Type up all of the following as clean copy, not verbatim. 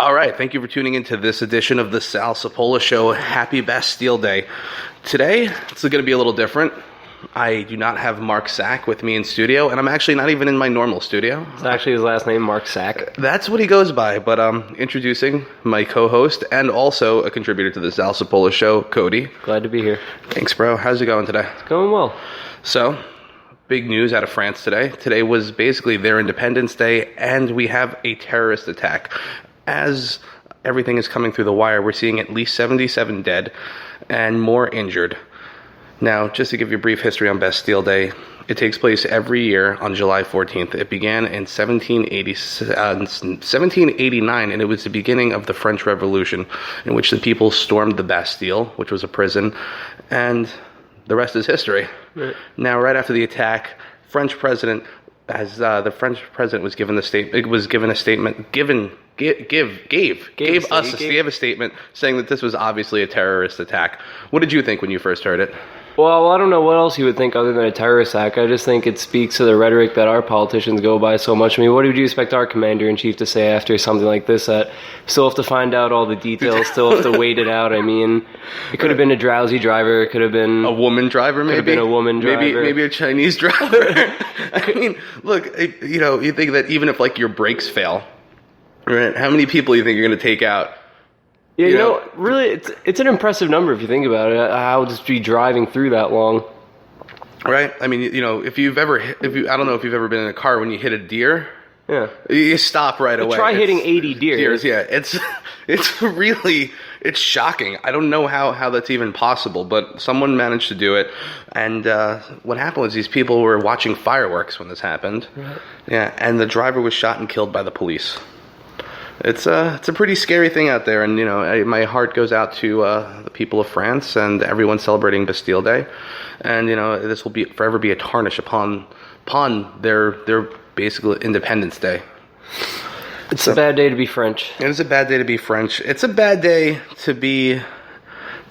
All right, thank you for tuning into this edition of the Cipolla Show. Happy Bastille Day. Today, it's going to be a little different. I do not have Mark Sack with me in studio, and I'm actually not even in my normal studio. It's actually his last name, Mark Sack. That's what he goes by, but introducing my co-host and also a contributor to the Cipolla Show, Cody. Glad to be here. Thanks, bro. How's it going today? It's going well. So, big news out of France today. Today was basically their Independence Day, and we have a terrorist attack. As everything is coming through the wire, we're seeing at least 77 dead and more injured. Now, just to give you a brief history on Bastille Day, it takes place every year on July 14th. It began in 1789, and it was the beginning of the French Revolution, in which the people stormed the Bastille, which was a prison, and the rest is history. Right. Now, right after the attack, the French president was given a statement saying that this was obviously a terrorist attack. What did you think when you first heard it? Well, I don't know what else you would think other than a terrorist attack. I just think it speaks to the rhetoric that our politicians go by so much. I mean, what would you expect our commander-in-chief to say after something like this? That still have to find out all the details, still have to wait it out. I mean, it could have been a drowsy driver. It could have been a woman driver, maybe. Could have been a woman driver. Maybe a Chinese driver. I mean, look, you think that even if, like, your brakes fail, right, how many people do you think you're going to take out? Yeah, you know, really, it's an impressive number if you think about it. How just be driving through that long, right? I mean, I don't know if you've ever been in a car when you hit a deer. Yeah, you stop right away. Try hitting 80 deers. Yeah, it's shocking. I don't know how that's even possible, but someone managed to do it. And what happened was these people were watching fireworks when this happened. Right. Yeah, and the driver was shot and killed by the police. It's a pretty scary thing out there, and my heart goes out to the people of France and everyone celebrating Bastille Day, and this will forever be a tarnish upon their basically Independence Day. It's a bad day to be French. It is a bad day to be French. It's a bad day to be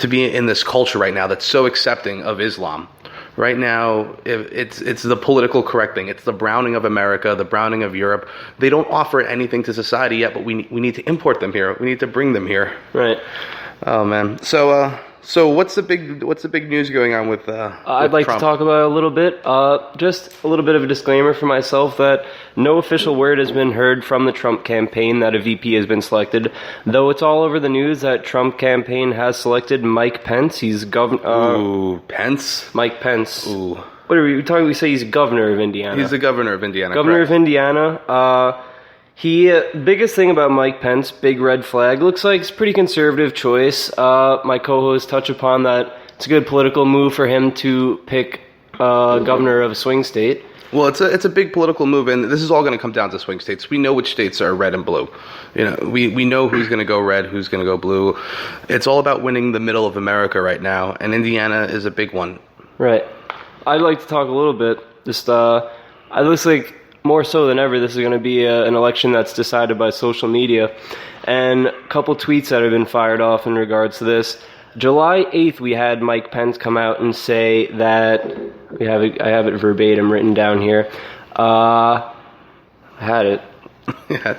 in this culture right now that's so accepting of Islam. Right now, it's the political correct thing. It's the browning of America, the browning of Europe. They don't offer anything to society yet, but we need to import them here. We need to bring them here. Right. Oh man. So what's the big news going on with I'd like Trump? to talk about it a little bit. Just a little bit of a disclaimer for myself that no official word has been heard from the Trump campaign that a VP has been selected, though it's all over the news that Trump campaign has selected Mike Pence. He's governor. Ooh, Pence? Mike Pence. Ooh. What are we talking? We say he's governor of Indiana. He's the governor of Indiana. Governor correct. of Indiana. Biggest thing about Mike Pence, big red flag, looks like it's a pretty conservative choice. My co-host touched upon that. It's a good political move for him to pick governor of a swing state. Well, it's a big political move, and this is all going to come down to swing states. We know which states are red and blue. We know who's going to go red, who's going to go blue. It's all about winning the middle of America right now, and Indiana is a big one. Right. I'd like to talk a little bit. It looks like more so than ever, this is going to be an election that's decided by social media. And a couple tweets that have been fired off in regards to this. July 8th, we had Mike Pence come out and say that, I have it verbatim written down here. I had it. Yeah.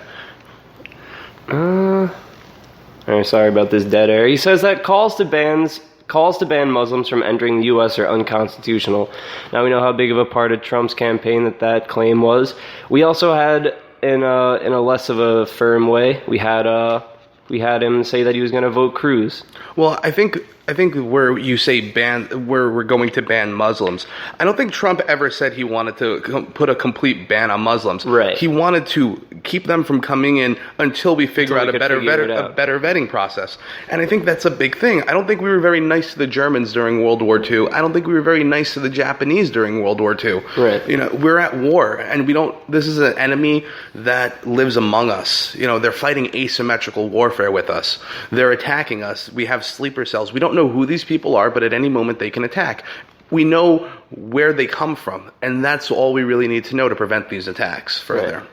Alright, sorry about this dead air. He says that calls to ban Muslims from entering the U.S. are unconstitutional. Now we know how big of a part of Trump's campaign that claim was. We also had, in a less of a firm way, we had him say that he was going to vote Cruz. Well, I think where you say where we're going to ban Muslims, I don't think Trump ever said he wanted to put a complete ban on Muslims. Right. He wanted to keep them from coming in until we figure out a better vetting process. And I think that's a big thing. I don't think we were very nice to the Germans during World War II. I don't think we were very nice to the Japanese during World War II. Right. We're at war, and this is an enemy that lives among us. They're fighting asymmetrical warfare with us. They're attacking us. We have sleeper cells. We don't know who these people are, but at any moment they can attack. We know where they come from, and that's all we really need to know to prevent these attacks further. Right.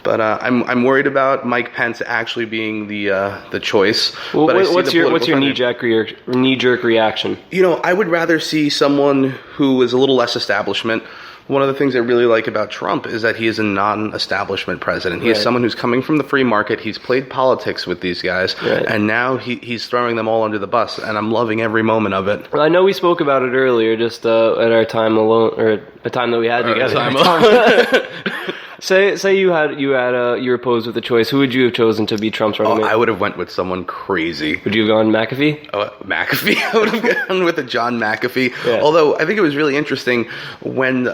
But I'm worried about Mike Pence actually being the choice. Well, what's your knee-jerk reaction? I would rather see someone who is a little less establishment, one of the things I really like about Trump is that he is a non-establishment president. He is someone who's coming from the free market. He's played politics with these guys, and now he's throwing them all under the bus, and I'm loving every moment of it. Well, I know we spoke about it earlier, just at our time alone, or a time that we had together. Say you were posed with a choice. Who would you have chosen to be Trump's running mate? I would have went with someone crazy. Would you have gone McAfee? McAfee. I would have gone with a John McAfee. Yeah. Although I think it was really interesting when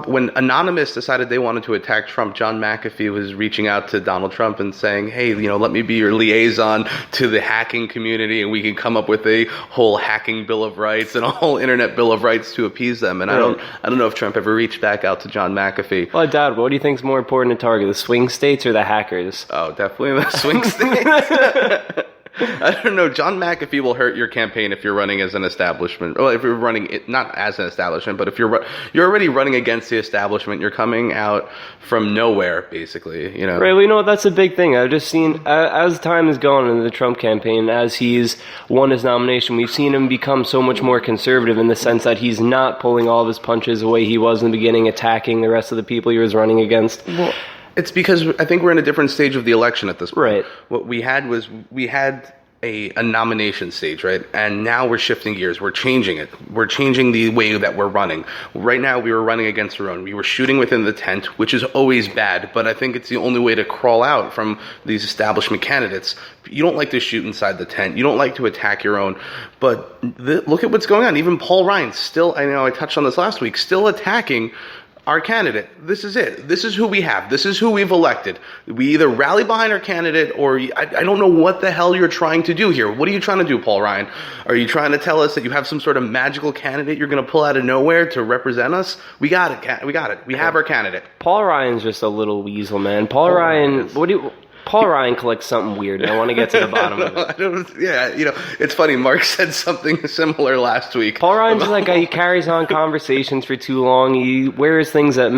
when Anonymous decided they wanted to attack Trump, John McAfee was reaching out to Donald Trump and saying, "Hey, let me be your liaison to the hacking community, and we can come up with a whole hacking bill of rights and a whole internet bill of rights to appease them." And I don't know if Trump ever reached back out to John McAfee. Well, I doubt it. What do you think is more important to target, the swing states or the hackers? Oh, definitely the swing states. I don't know. John McAfee will hurt your campaign if you're running as an establishment. Well, if you're running not as an establishment, but if you're already running against the establishment, you're coming out from nowhere, basically. Right. Well, what? That's a big thing. I've just seen as time has gone in the Trump campaign, as he's won his nomination, we've seen him become so much more conservative in the sense that he's not pulling all of his punches the way he was in the beginning, attacking the rest of the people he was running against. Well, it's because I think we're in a different stage of the election at this point. Right. What we had was a nomination stage, right? And now we're shifting gears. We're changing it. We're changing the way that we're running. Right now, we were running against our own. We were shooting within the tent, which is always bad, but I think it's the only way to crawl out from these establishment candidates. You don't like to shoot inside the tent. You don't like to attack your own. But look at what's going on. Even Paul Ryan still, I know I touched on this last week, still attacking our candidate. This is it. This is who we have. This is who we've elected. We either rally behind our candidate or I don't know what the hell you're trying to do here. What are you trying to do, Paul Ryan? Are you trying to tell us that you have some sort of magical candidate you're going to pull out of nowhere to represent us? We got it. We got it. We have our candidate. Paul Ryan's just a little weasel, man. Paul Ryan collects something weird, and I want to get to the bottom of it. It's funny. Mark said something similar last week. Paul Ryan's like he carries on conversations for too long. He wears things that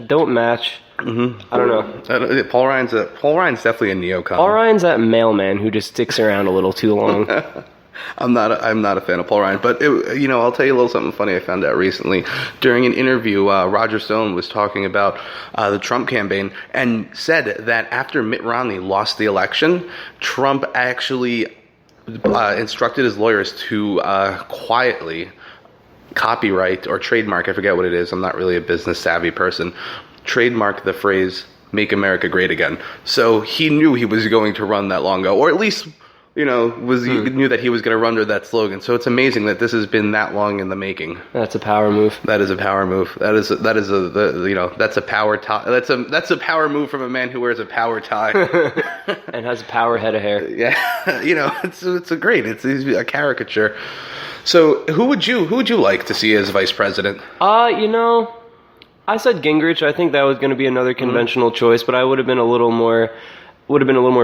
don't match. Mm-hmm. I don't know. Paul Ryan's definitely a neocon. Paul Ryan's that mailman who just sticks around a little too long. I'm not a fan of Paul Ryan, but I'll tell you a little something funny I found out recently. During an interview, Roger Stone was talking about the Trump campaign and said that after Mitt Romney lost the election, Trump actually instructed his lawyers to quietly copyright or trademark, I forget what it is, I'm not really a business savvy person, trademark the phrase "Make America Great Again." So he knew he was going to run that long ago, or at least knew that he was going to run under that slogan. So it's amazing that this has been that long in the making. That's a power move. That is a power move. That's a power tie. That's a power move from a man who wears a power tie and has a power head of hair. Yeah, it's a great. It's a caricature. So who would you like to see as vice president? I said Gingrich. I think that was going to be another conventional choice, but I would have been a little more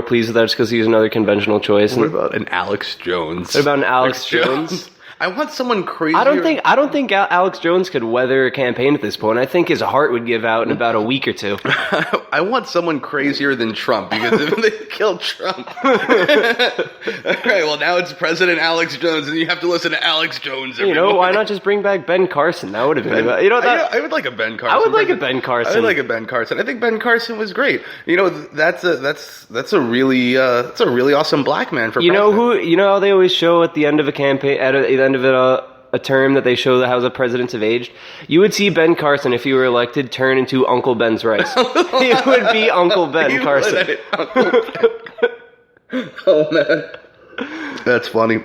pleased with that just because he was another conventional choice. What about an Alex Jones? What about an Alex Jones? I want someone crazy. I don't think Alex Jones could weather a campaign at this point. I think his heart would give out in about a week or two. I want someone crazier than Trump, because if they kill Trump, all right, well, now it's President Alex Jones, and you have to listen to Alex Jones. Why not just bring back Ben Carson? That would have been. I would like a Ben Carson. I would like a Ben Carson. I would like a Ben Carson. I think Ben Carson was great. That's a really awesome black man for president. You know how they always show at the end of a campaign, at the end of a term, that they show how the presidents have aged. You would see Ben Carson, if he were elected, turn into Uncle Ben's rice. He would be Uncle Ben Carson. Oh man, that's funny.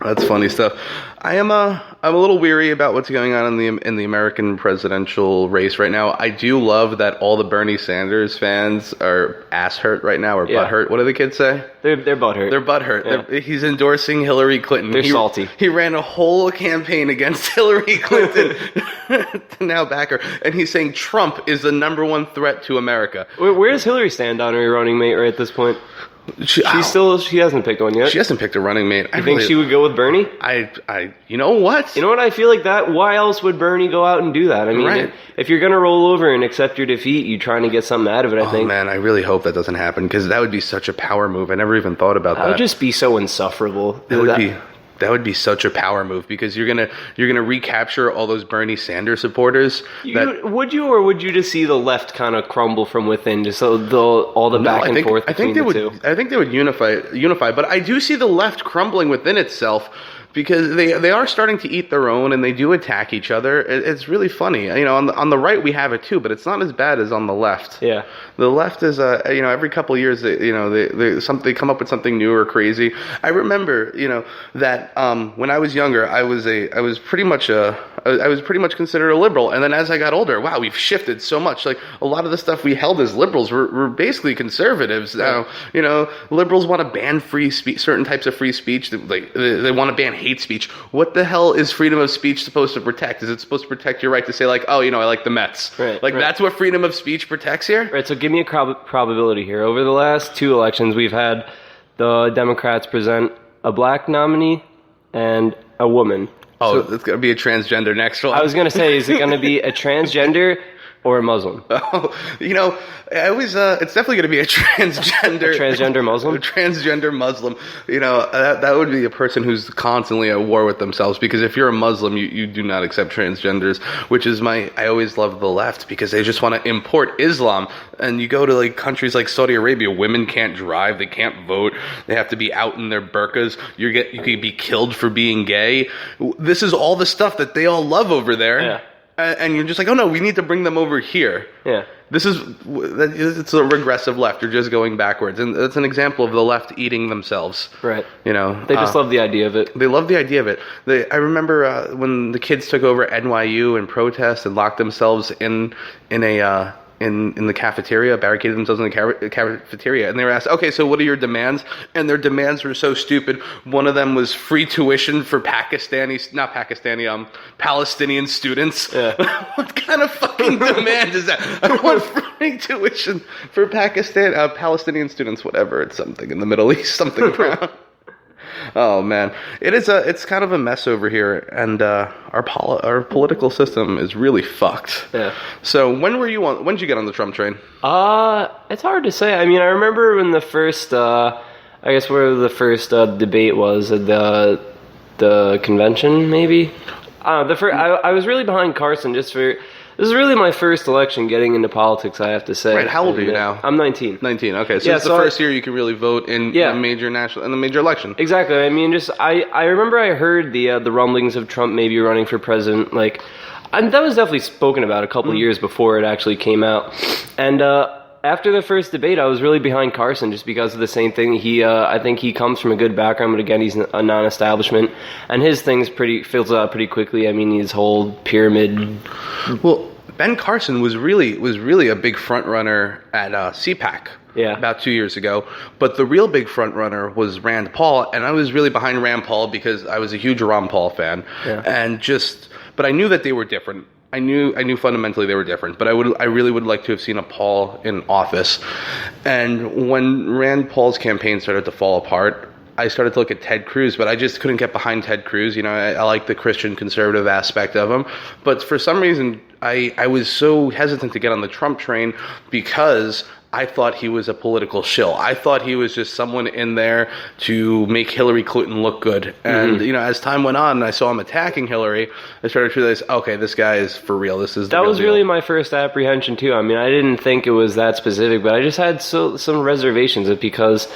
That's funny stuff. I'm a little weary about what's going on in the American presidential race right now. I do love that all the Bernie Sanders fans are ass hurt right now, or butt hurt. What do the kids say? They're butt hurt. They're butt hurt. Yeah. He's endorsing Hillary Clinton. They're salty. He ran a whole campaign against Hillary Clinton to now back her, and he's saying Trump is the number one threat to America. Where does Hillary stand on her running mate right at this point? She hasn't picked one yet. She hasn't picked a running mate. I think she would go with Bernie? You know what? I feel like that. Why else would Bernie go out and do that? I mean, if you're going to roll over and accept your defeat, you're trying to get something out of it, I think. Oh, man, I really hope that doesn't happen, because that would be such a power move. I never even thought about that. That would just be so insufferable. It would be. That would be such a power move because you're gonna recapture all those Bernie Sanders supporters. Would you just see the left kind of crumble from within, just so all the back and forth between the two? I think they would unify. But I do see the left crumbling within itself. Because they are starting to eat their own and they do attack each other. It's really funny. You know, on the right we have it too, but it's not as bad as on the left. Yeah. The left is you know, every couple of years they come up with something new or crazy. I remember, you know, that when I was younger, I was pretty much considered a liberal, and then as I got older, wow, we've shifted so much. Like a lot of the stuff we held as liberals were basically conservatives. Now, you know, liberals want to ban free speech, certain types of free speech. They want to ban hate speech. What the hell is freedom of speech supposed to protect? Is it supposed to protect your right to say, like, oh, you know, I like the Mets? Right. That's what freedom of speech protects here? Right, so give me a probability here. Over the last 2 elections, we've had the Democrats present a black nominee and a woman. Oh, so, it's going to be a transgender next one. I was going to say, is it going to be a transgender or a Muslim? Oh, you know, it's definitely going to be a transgender. A transgender Muslim? A transgender Muslim. You know, that would be a person who's constantly at war with themselves, because if you're a Muslim, you do not accept transgenders, which is I always love the left, because they just want to import Islam. And you go to like countries like Saudi Arabia, women can't drive, they can't vote, they have to be out in their burqas, you could be killed for being gay. This is all the stuff that they all love over there. Yeah. And you're just like, oh no, we need to bring them over here. Yeah. It's a regressive left. You're just going backwards. And it's an example of the left eating themselves. Right. You know. They just love the idea of it. They love the idea of it. I remember when the kids took over NYU and protest and locked themselves in the cafeteria, barricaded themselves in the cafeteria, and they were asked, okay, so what are your demands? And their demands were so stupid. One of them was free tuition for Palestinian students. Yeah. What kind of fucking demand is that? I want free tuition for Palestinian students, whatever. It's something in the Middle East, something around. Oh man, it's kind of a mess over here, and our political system is really fucked. Yeah. So when did you get on the Trump train? It's hard to say. I mean, I remember when the first debate was at the convention, maybe. I was really behind Carson just for. This is really my first election getting into politics, I have to say. Right, how old are you now? I'm 19. 19, okay. So it's the first year you can really vote in a major election. Exactly. I mean, I remember I heard the rumblings of Trump maybe running for president. And that was definitely spoken about a couple of years before it actually came out. And after the first debate, I was really behind Carson just because of the same thing. I think he comes from a good background, but again, he's a non-establishment, and his things fills out pretty quickly. I mean, his whole pyramid. Well, Ben Carson was really a big front runner at CPAC. Yeah. About 2 years ago. But the real big front runner was Rand Paul, and I was really behind Rand Paul because I was a huge Ron Paul fan. Yeah. But I knew that they were different. I knew fundamentally they were different, but I really would like to have seen a Paul in office. And when Rand Paul's campaign started to fall apart, I started to look at Ted Cruz, but I just couldn't get behind Ted Cruz. You know, I like the Christian conservative aspect of him, but for some reason I was so hesitant to get on the Trump train because I thought he was a political shill. I thought he was just someone in there to make Hillary Clinton look good. And, you know, as time went on and I saw him attacking Hillary, I started to realize, okay, this guy is for real. That was really my first apprehension, too. I mean, I didn't think it was that specific, but I just had some reservations because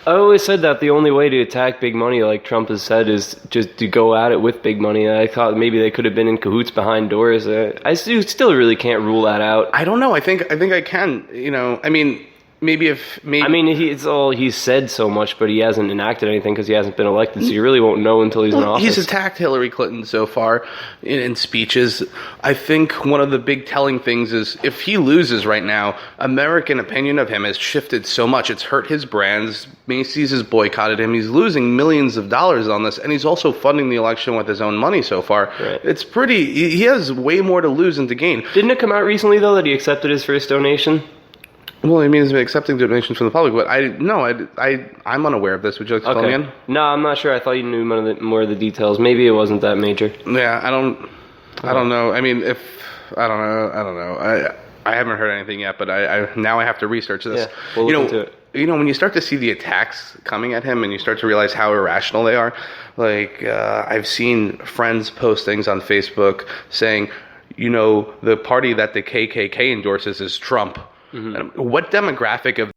I always said that the only way to attack big money, like Trump has said, is just to go at it with big money. And I thought maybe they could have been in cahoots behind doors. I still really can't rule that out. I don't know. I think I can. You know, I mean, he's said so much, but he hasn't enacted anything because he hasn't been elected, so you really won't know until he's in office. He's attacked Hillary Clinton so far in speeches. I think one of the big telling things is if he loses right now, American opinion of him has shifted so much. It's hurt his brands. Macy's has boycotted him. He's losing millions of dollars on this, and he's also funding the election with his own money so far. Right. It's he has way more to lose than to gain. Didn't it come out recently, though, that he accepted his first donation? Well, it means accepting donations from the public, but I'm unaware of this. Would you like to fill me in? No, I'm not sure. I thought you knew more of the details. Maybe it wasn't that major. Yeah, I don't know. I mean, I don't know. I haven't heard anything yet, but now I have to research this. Yeah, we'll look into it. when you start to see the attacks coming at him and you start to realize how irrational they are, like I've seen friends post things on Facebook saying, the party that the KKK endorses is Trump. Mm-hmm. What demographic of